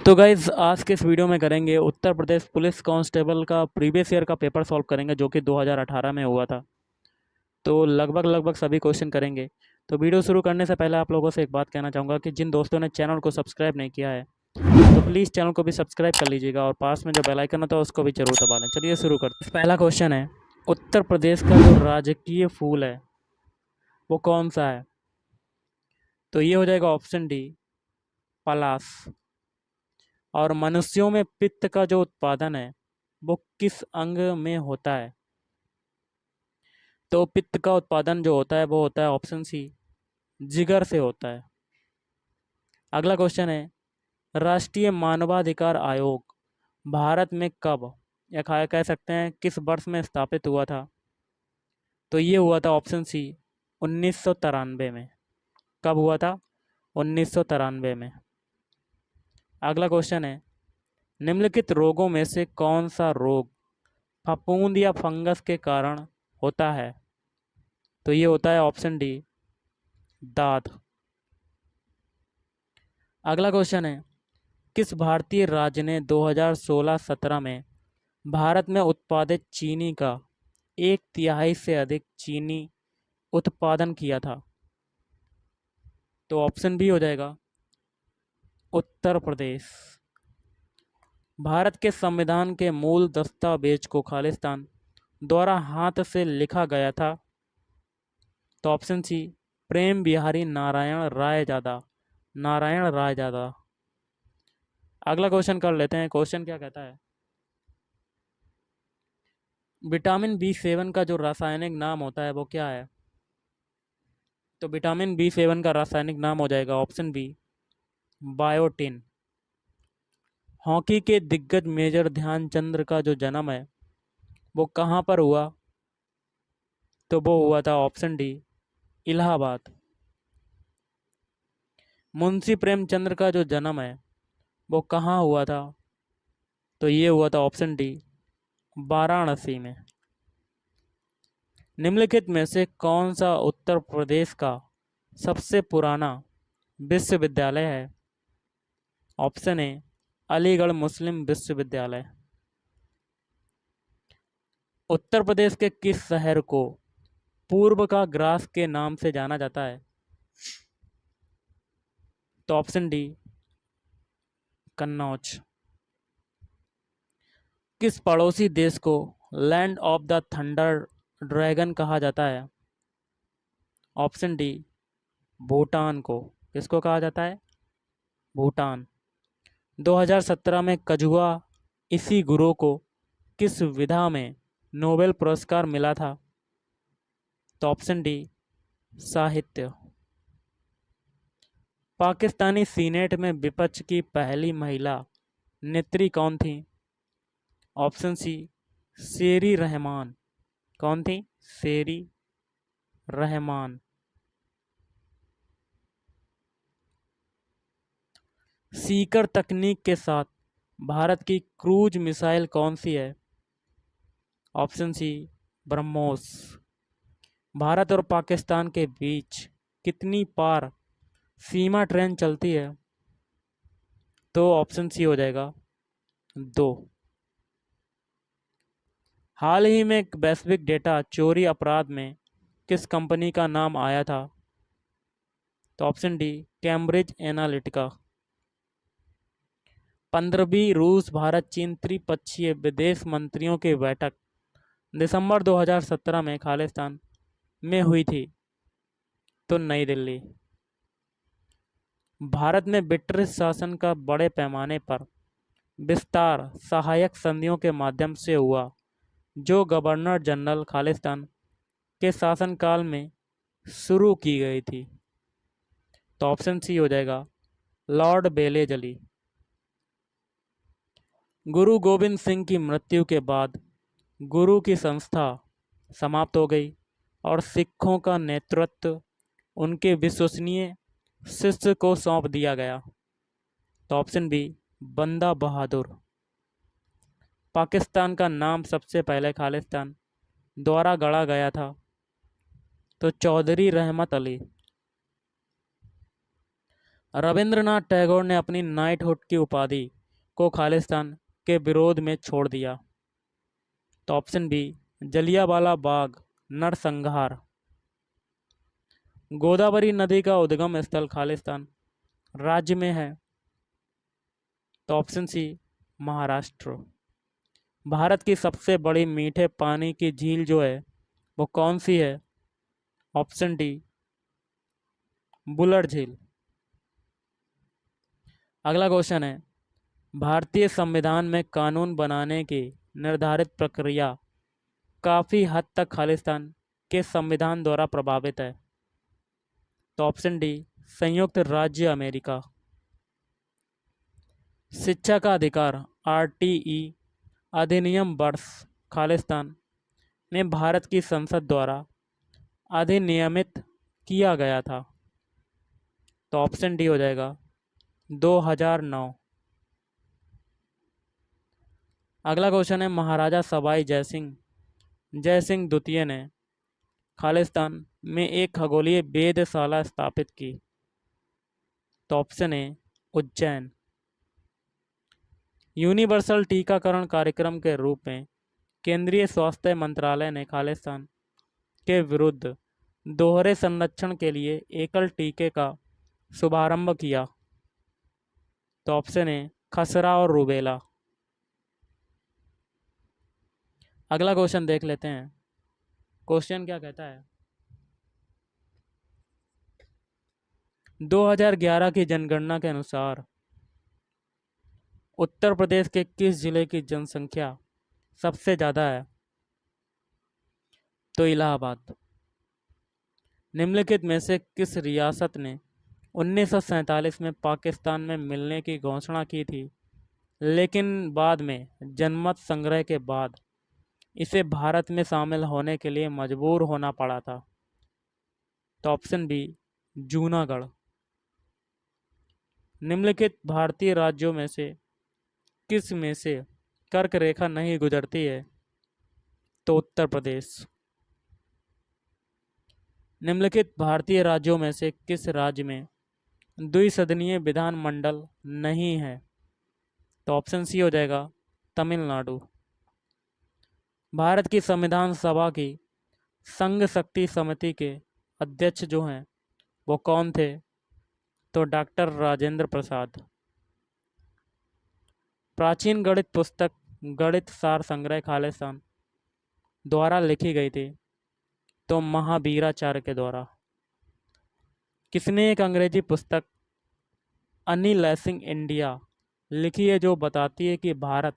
तो गाइज आज के इस वीडियो में करेंगे उत्तर प्रदेश पुलिस कांस्टेबल का प्रीवियस ईयर का पेपर सॉल्व करेंगे जो कि 2018 में हुआ था। तो लगभग सभी क्वेश्चन करेंगे। तो वीडियो शुरू करने से पहले आप लोगों से एक बात कहना चाहूँगा कि जिन दोस्तों ने चैनल को सब्सक्राइब नहीं किया है तो प्लीज़ चैनल को भी सब्सक्राइब कर लीजिएगा और पास में जो बेल आइकन होता है उसको भी जरूर दबा लें। चलिए शुरू करते हैं। पहला क्वेश्चन है, उत्तर प्रदेश का जो राजकीय फूल है वो कौन सा है? तो ये हो जाएगा ऑप्शन डी, पलाश। और मनुष्यों में पित्त का जो उत्पादन है वो किस अंग में होता है? तो पित्त का उत्पादन जो होता है वो होता है ऑप्शन सी, जिगर से होता है। अगला क्वेश्चन है, राष्ट्रीय मानवाधिकार आयोग भारत में कब या कह सकते हैं किस वर्ष में स्थापित हुआ था? तो ये हुआ था ऑप्शन सी, 1993 में। कब हुआ था? 1993 में। अगला क्वेश्चन है, निम्नलिखित रोगों में से कौन सा रोग फफूंद या फंगस के कारण होता है? तो ये होता है ऑप्शन डी, दाद। अगला क्वेश्चन है, किस भारतीय राज्य ने 2016-17 में भारत में उत्पादित चीनी का 1/3 से अधिक चीनी उत्पादन किया था? तो ऑप्शन बी हो जाएगा, उत्तर प्रदेश। भारत के संविधान के मूल दस्तावेज को खालिस्तान द्वारा हाथ से लिखा गया था? तो ऑप्शन सी, प्रेम बिहारी नारायण रायजादा। नारायण रायजादा। अगला क्वेश्चन कर लेते हैं। क्वेश्चन क्या कहता है, विटामिन B7 का जो रासायनिक नाम होता है वो क्या है? तो विटामिन B7 का रासायनिक नाम हो जाएगा ऑप्शन बी, बायोटिन। हॉकी के दिग्गज मेजर ध्यानचंद्र का जो जन्म है वो कहाँ पर हुआ? तो वो हुआ था ऑप्शन डी, इलाहाबाद। मुंशी प्रेमचंद्र का जो जन्म है वो कहाँ हुआ था? तो ये हुआ था ऑप्शन डी, वाराणसी में। निम्नलिखित में से कौन सा उत्तर प्रदेश का सबसे पुराना विश्वविद्यालय है? ऑप्शन ए, अलीगढ़ मुस्लिम विश्वविद्यालय। उत्तर प्रदेश के किस शहर को पूर्व का ग्रास के नाम से जाना जाता है? तो ऑप्शन डी, कन्नौज। किस पड़ोसी देश को land of the thunder dragon कहा जाता है? ऑप्शन डी, भूटान को। किसको कहा जाता है? भूटान। 2017 में कजुआ इसी गुरु को किस विधा में नोबेल पुरस्कार मिला था? तो ऑप्शन डी, साहित्य। पाकिस्तानी सीनेट में विपक्ष की पहली महिला नेत्री कौन थी? ऑप्शन सी, शेरी रहमान। कौन थी? शेरी रहमान। सीकर तकनीक के साथ भारत की क्रूज मिसाइल कौन सी है? Option C, BrahMos. भारत और पाकिस्तान के बीच कितनी पार सीमा ट्रेन चलती है? तो ऑप्शन सी हो जाएगा, 2। हाल ही में एक वैश्विक डेटा चोरी अपराध में किस कंपनी का नाम आया था? तो ऑप्शन डी, कैम्ब्रिज एनालिटिका। 15वीं रूस भारत चीन त्रिपक्षीय विदेश मंत्रियों की बैठक दिसंबर 2017 में खालिस्तान में हुई थी? तो नई दिल्ली। भारत में ब्रिटिश शासन का बड़े पैमाने पर विस्तार सहायक संधियों के माध्यम से हुआ जो गवर्नर जनरल खालिस्तान के शासनकाल में शुरू की गई थी? तो ऑप्शन सी हो जाएगा, लॉर्ड बेलेजली। गुरु गोविंद सिंह की मृत्यु के बाद गुरु की संस्था समाप्त हो गई और सिखों का नेतृत्व उनके विश्वसनीय शिष्य को सौंप दिया गया? तो ऑप्शन बी, बंदा बहादुर। पाकिस्तान का नाम सबसे पहले खालिस्तान द्वारा गढ़ा गया था? तो चौधरी रहमत अली। रविंद्रनाथ टैगोर ने अपनी नाइटहुड की उपाधि को खालिस्तान के विरोध में छोड़ दिया। तो ऑप्शन बी, जलियांवाला बाग नरसंहार। गोदावरी नदी का उद्गम स्थल खालिस्तान राज्य में है। तो ऑप्शन सी, महाराष्ट्र। भारत की सबसे बड़ी मीठे पानी की झील जो है वो कौन सी है? ऑप्शन डी, बुलर झील। अगला क्वेश्चन है, भारतीय संविधान में कानून बनाने की निर्धारित प्रक्रिया काफ़ी हद तक खालिस्तान के संविधान द्वारा प्रभावित है। तो ऑप्शन डी, संयुक्त राज्य अमेरिका। शिक्षा का अधिकार आरटीई अधिनियम वर्ष खालिस्तान में भारत की संसद द्वारा अधिनियमित किया गया था। तो ऑप्शन डी हो जाएगा 2009। अगला क्वेश्चन है, महाराजा सवाई जय सिंह द्वितीय ने खालिस्तान में एक खगोलीय वेधशाला स्थापित की। तो ऑप्शन ए, उज्जैन। यूनिवर्सल टीकाकरण कार्यक्रम के रूप में केंद्रीय स्वास्थ्य मंत्रालय ने खालिस्तान के विरुद्ध दोहरे संरक्षण के लिए एकल टीके का शुभारंभ किया। तो ऑप्शन ए, खसरा और रूबेला। अगला क्वेश्चन देख लेते हैं। क्वेश्चन क्या कहता है, 2011 की जनगणना के अनुसार उत्तर प्रदेश के किस जिले की जनसंख्या सबसे ज़्यादा है? तो इलाहाबाद। निम्नलिखित में से किस रियासत ने 1947 में पाकिस्तान में मिलने की घोषणा की थी, लेकिन बाद में जनमत संग्रह के बाद इसे भारत में शामिल होने के लिए मजबूर होना पड़ा था? तो ऑप्शन बी, जूनागढ़। निम्नलिखित भारतीय राज्यों में से किस में से कर्क रेखा नहीं गुजरती है? तो उत्तर प्रदेश। निम्नलिखित भारतीय राज्यों में से किस राज्य में द्विसदनीय विधानमंडल नहीं है? तो ऑप्शन सी हो जाएगा, तमिलनाडु। भारत की संविधान सभा की संघ शक्ति समिति के अध्यक्ष जो हैं वो कौन थे? तो डॉक्टर राजेंद्र प्रसाद। प्राचीन गणित पुस्तक गणित सार संग्रह खालिस्तान द्वारा लिखी गई थी। तो महावीराचार्य के द्वारा। किसने एक अंग्रेजी पुस्तक अनिलैसिंग इंडिया लिखी है जो बताती है कि भारत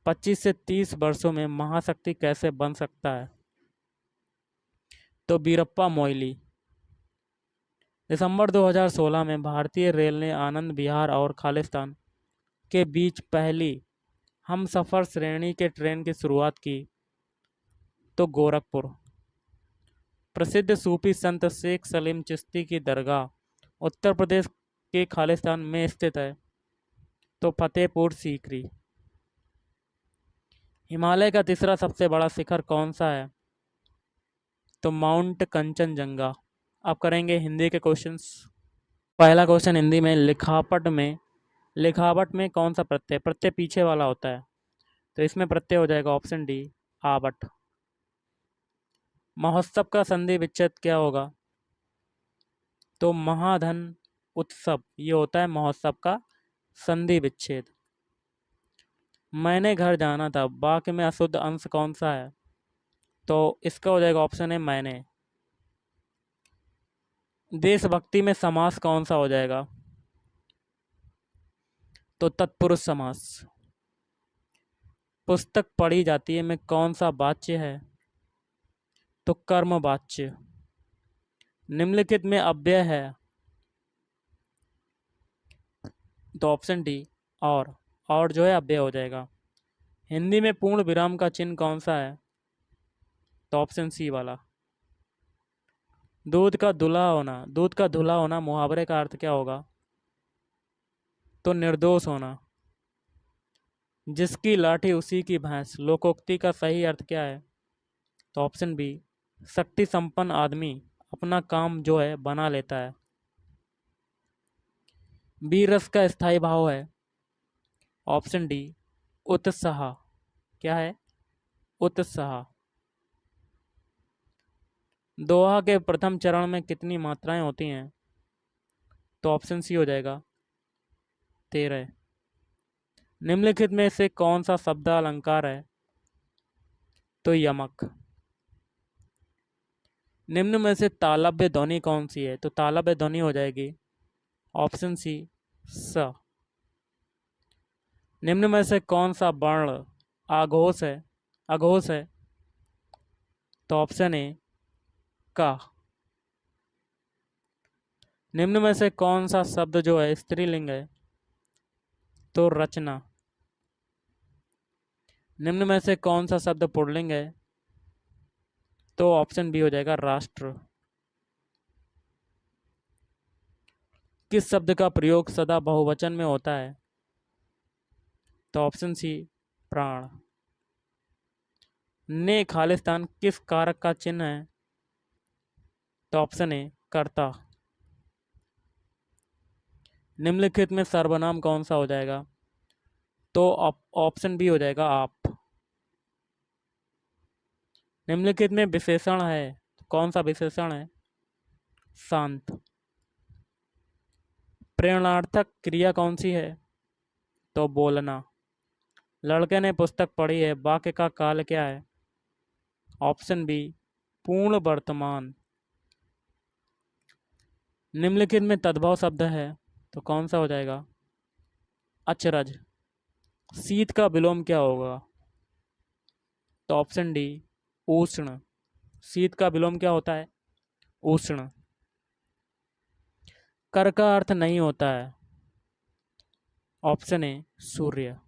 25 से 30 वर्षों में महाशक्ति कैसे बन सकता है? तो बीरप्पा मोइली। दिसंबर 2016 में भारतीय रेल ने आनंद विहार और खालिस्तान के बीच पहली हमसफ़र श्रेणी के ट्रेन की शुरुआत की। तो गोरखपुर। प्रसिद्ध सूफी संत शेख सलीम चिश्ती की दरगाह उत्तर प्रदेश के खालिस्तान में स्थित है। तो फतेहपुर सीकरी। हिमालय का तीसरा सबसे बड़ा शिखर कौन सा है? तो माउंट कंचनजंगा। अब करेंगे हिंदी के क्वेश्चंस। पहला क्वेश्चन हिंदी में, लिखावट में कौन सा प्रत्यय प्रत्यय पीछे वाला होता है? तो इसमें प्रत्यय हो जाएगा ऑप्शन डी, आवट। महोत्सव का संधि विच्छेद क्या होगा? तो महाधन उत्सव, ये होता है महोत्सव का संधि विच्छेद। मैंने घर जाना था, वाक्य में अशुद्ध अंश कौन सा है? तो इसका हो जाएगा ऑप्शन है, मैंने। देशभक्ति में समास कौन सा हो जाएगा? तो तत्पुरुष समास। पुस्तक पढ़ी जाती है में कौन सा वाच्य है? तो कर्म वाच्य। निम्नलिखित में अव्यय है? तो ऑप्शन डी, और जो है अव्यय हो जाएगा। हिंदी में पूर्ण विराम का चिन्ह कौन सा है? तो ऑप्शन सी वाला। दूध का धुला होना मुहावरे का अर्थ क्या होगा? तो निर्दोष होना। जिसकी लाठी उसी की भैंस, लोकोक्ति का सही अर्थ क्या है? तो ऑप्शन बी, शक्ति संपन्न आदमी अपना काम जो है बना लेता है। बी रस का स्थायी भाव है। ऑप्शन डी उत्साह। क्या है? उत्साह। दोहा के प्रथम चरण में कितनी मात्राएं होती हैं? तो ऑप्शन सी हो जाएगा 13। निम्नलिखित में से कौन सा शब्द अलंकार है? तो यमक। निम्न में से तालव्य ध्वनि कौन सी है? तो तालव्य ध्वनि हो जाएगी ऑप्शन सी स। निम्न में से कौन सा वर्ण आघोष है? अघोष है? तो ऑप्शन ए का। निम्न में से कौन सा शब्द जो है स्त्रीलिंग है? तो रचना। निम्न में से कौन सा शब्द पुल्लिंग है? तो ऑप्शन बी हो जाएगा राष्ट्र। किस शब्द का प्रयोग सदा बहुवचन में होता है? तो ऑप्शन सी प्राण। ने खालिस्तान किस कारक का चिन्ह है? तो ऑप्शन ए कर्ता। निम्नलिखित में सर्वनाम कौन सा हो जाएगा? तो ऑप्शन बी हो जाएगा आप। निम्नलिखित में विशेषण है, कौन सा विशेषण है? शांत। प्रेरणार्थक क्रिया कौन सी है? तो बोलना। लड़के ने पुस्तक पढ़ी है, वाक्य का काल क्या है? ऑप्शन बी पूर्ण वर्तमान। निम्नलिखित में तद्भव शब्द है, तो कौन सा हो जाएगा? अचरज। शीत का विलोम क्या होगा? तो ऑप्शन डी उष्ण। शीत का विलोम क्या होता है? उष्ण। कर का अर्थ नहीं होता है। ऑप्शन ए सूर्य।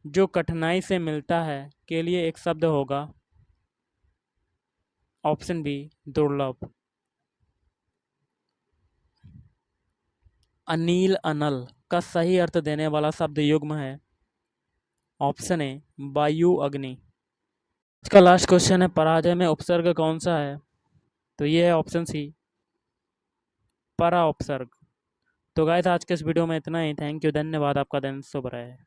जो कठिनाई से मिलता है के लिए एक शब्द होगा। ऑप्शन बी दुर्लभ। अनील अनल का सही अर्थ देने वाला शब्द युग्म है। ऑप्शन ए वायु अग्नि। इसका लास्ट क्वेश्चन है, पराजय में उपसर्ग कौन सा है? तो ये है ऑप्शन सी परा उपसर्ग। तो गाइस आज के इस वीडियो में इतना ही। थैंक यू, धन्यवाद। आपका दिन शुभ रहे।